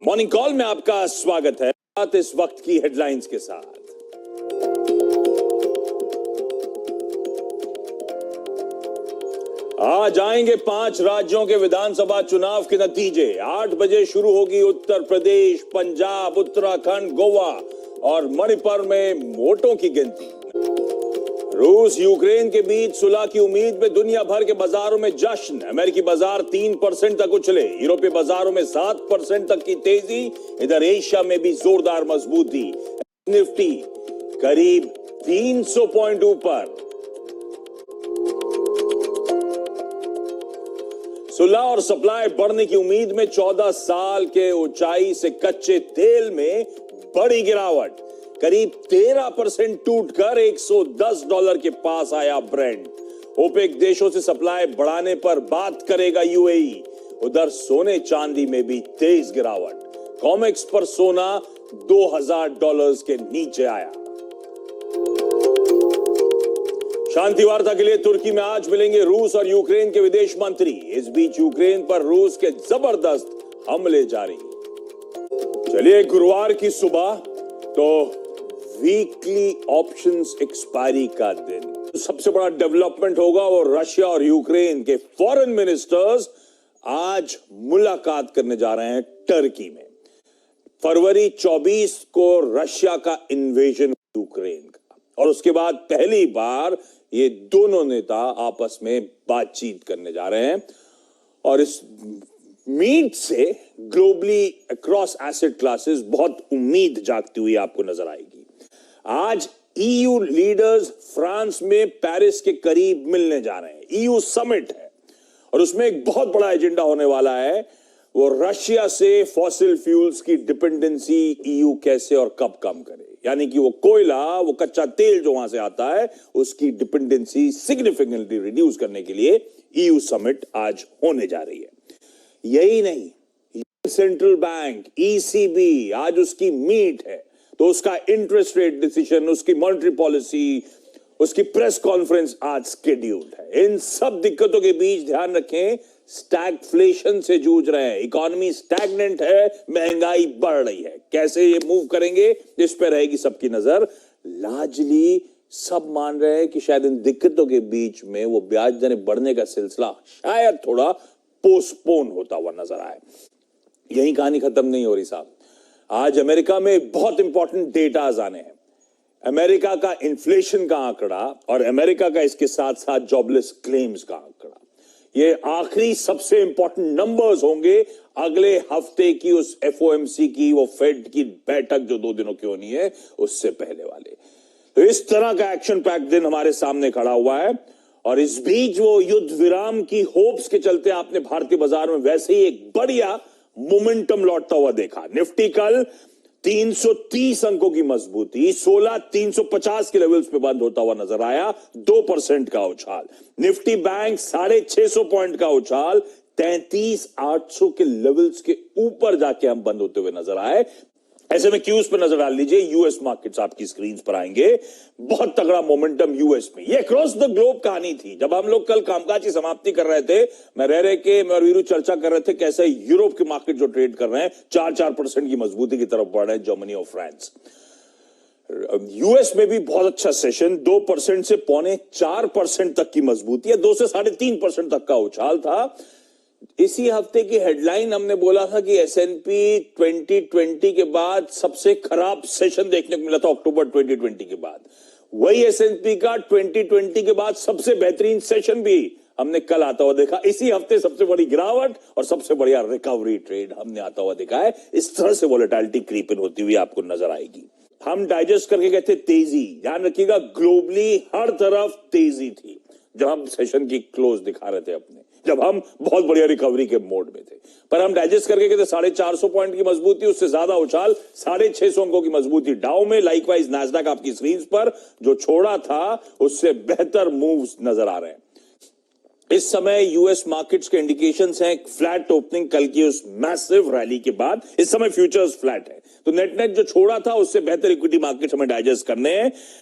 Morning call में आपका स्वागत है। इस वक्त की हेडलाइंस के साथ आज आएंगे 5 राज्यों के विधानसभा चुनाव के नतीजे। 8 बजे शुरू होगी उत्तर प्रदेश, पंजाब, उत्तराखंड, गोवा और मणिपुर में वोटों की गिनती। रूस यूक्रेन के बीच सुलह की उम्मीद में दुनिया भर के बाजारों में जश्न। अमेरिकी बाजार 3% तक उछले, यूरोपीय बाजारों में 7% तक की तेजी। इधर एशिया में भी जोरदार मजबूती। निफ्टी करीब 300 पॉइंट ऊपर। सुलह और सप्लाई बढ़ने की उम्मीद में 14 साल के ऊंचाई से कच्चे तेल में बड़ी गिरावट। करीब 13% टूटकर $110 के पास आया ब्रेंट। ओपेक देशों से सप्लाई बढ़ाने पर बात करेगा यूएई। उधर सोने चांदी में भी तेज गिरावट। कॉमेक्स पर सोना $2000 के नीचे आया। शांति वार्ता के लिए तुर्की में आज मिलेंगे रूस और यूक्रेन के विदेश मंत्री। इस बीच यूक्रेन पर रूस के जबरदस्त हमले जारी। चलिए, गुरुवार की सुबह तो वीकली ऑप्शंस एक्सपायरी का दिन। सबसे बड़ा डेवलपमेंट होगा वो रशिया और यूक्रेन के फॉरेन मिनिस्टर्स आज मुलाकात करने जा रहे हैं टर्की में। फरवरी 24 को रशिया का इन्वेजन यूक्रेन का, और उसके बाद पहली बार ये दोनों नेता आपस में बातचीत करने जा रहे हैं। और इस मीट से ग्लोबली अक्रॉस एसेट क्लासेस बहुत उम्मीद जागती हुई आपको नजर आएगी। आज ईयू लीडर्स फ्रांस में पेरिस के करीब मिलने जा रहे हैं। ईयू समिट है और उसमें एक बहुत बड़ा एजेंडा होने वाला है, वो रशिया से फॉसिल फ्यूल्स की डिपेंडेंसी ईयू कैसे और कब कम करे। यानी कि वो कोयला, वो कच्चा तेल जो वहां से आता है, उसकी डिपेंडेंसी सिग्निफिकेंटली रिड्यूस करने के लिए ईयू समिट आज होने जा रही है। यही नहीं, सेंट्रल बैंक ईसीबी आज उसकी मीट है, तो उसका इंटरेस्ट रेट डिसीजन, उसकी मॉनेटरी पॉलिसी, उसकी प्रेस कॉन्फ्रेंस आज स्केड्यूल्ड है। इन सब दिक्कतों के बीच ध्यान रखें, स्टैगफ्लेशन से जूझ रहे हैं, इकोनॉमी स्टैग्नेंट है, महंगाई बढ़ रही है। कैसे ये मूव करेंगे, इस पर रहेगी सबकी नजर। लार्जली सब मान रहे हैं कि शायद इन दिक्कतों के बीच में वो ब्याज दरें बढ़ने का सिलसिला शायद थोड़ा पोस्टपोन होता हुआ नजर आए। यही कहानी खत्म नहीं हो रही साहब। आज अमेरिका में बहुत इंपॉर्टेंट डेटाज आने हैं। अमेरिका का इन्फ्लेशन का आंकड़ा और अमेरिका का इसके साथ साथ जॉबलेस क्लेम्स का आंकड़ा, ये आखिरी सबसे इंपॉर्टेंट नंबर्स होंगे अगले हफ्ते की उस एफओएमसी की, वो फेड की बैठक जो 2 दिनों की होनी है, उससे पहले वाले। तो इस तरह का एक्शन पैक दिन हमारे सामने खड़ा हुआ है। और इस बीच वो युद्ध विराम की होप्स के चलते आपने भारतीय बाजार में वैसे ही एक बढ़िया मोमेंटम लौटता हुआ देखा। निफ्टी कल 330 अंकों की मजबूती, 16,350 के लेवल्स पे बंद होता हुआ नजर आया। 2% का उछाल। निफ्टी बैंक 650 पॉइंट का उछाल, 33,800 के लेवल्स के ऊपर जाके हम बंद होते हुए नजर आए। ऐसे में क्यूज पर नजर डाल लीजिए। यूएस मार्केट्स आपकी स्क्रीन पर आएंगे। बहुत तगड़ा मोमेंटम यूएस में। ये अक्रॉस द ग्लोब कहानी थी। जब हम लोग कल कामकाज की समाप्ति कर रहे थे, मैं और वीरू चर्चा कर रहे थे कैसे यूरोप के मार्केट जो ट्रेड कर रहे हैं 4% की मजबूती की तरफ बढ़ रहे हैं, जर्मनी और फ्रांस। यूएस में भी बहुत अच्छा सेशन, 2% से 4.25% तक की मजबूती है, 2 से 3.5% तक का उछाल था। इसी हफ्ते की हेडलाइन हमने बोला था कि एसएनपी 2020 के बाद सबसे खराब सेशन देखने को मिला था अक्टूबर 2020 के बाद। वही एसएनपी का 2020 के बाद सबसे बेहतरीन सेशन भी हमने कल आता हुआ देखा। इसी हफ्ते सबसे बड़ी गिरावट और सबसे बढ़िया रिकवरी ट्रेड हमने आता हुआ देखा है। इस तरह से वोलेटिलिटी क्रीप इन होती हुई आपको नजर आएगी। हम डाइजेस्ट करके कहते तेजी, ध्यान रखिएगा ग्लोबली हर तरफ तेजी थी जब हम सेशन की क्लोज दिखा रहे थे अपने, जब हम बहुत बढ़िया रिकवरी के मोड में थे। पर हम डाइजेस्ट करके कहते 450 पॉइंट की मजबूती, उससे ज्यादा उछाल, 650 अंकों की मजबूती डाउ में। लाइकवाइज नास्डैक आपकी स्क्रीन पर जो छोड़ा था उससे बेहतर मूव्स नजर आ रहे हैं। इस समय यूएस मार्केट्स के इंडिकेशंस हैं फ्लैट ओपनिंग कल की उस मैसिव रैली के बाद। इस समय फ्यूचर्स फ्लैट है, तो नेट नेट जो छोड़ा था उससे बेहतर इक्विटी मार्केट्स हमें डाइजेस्ट करने हैं।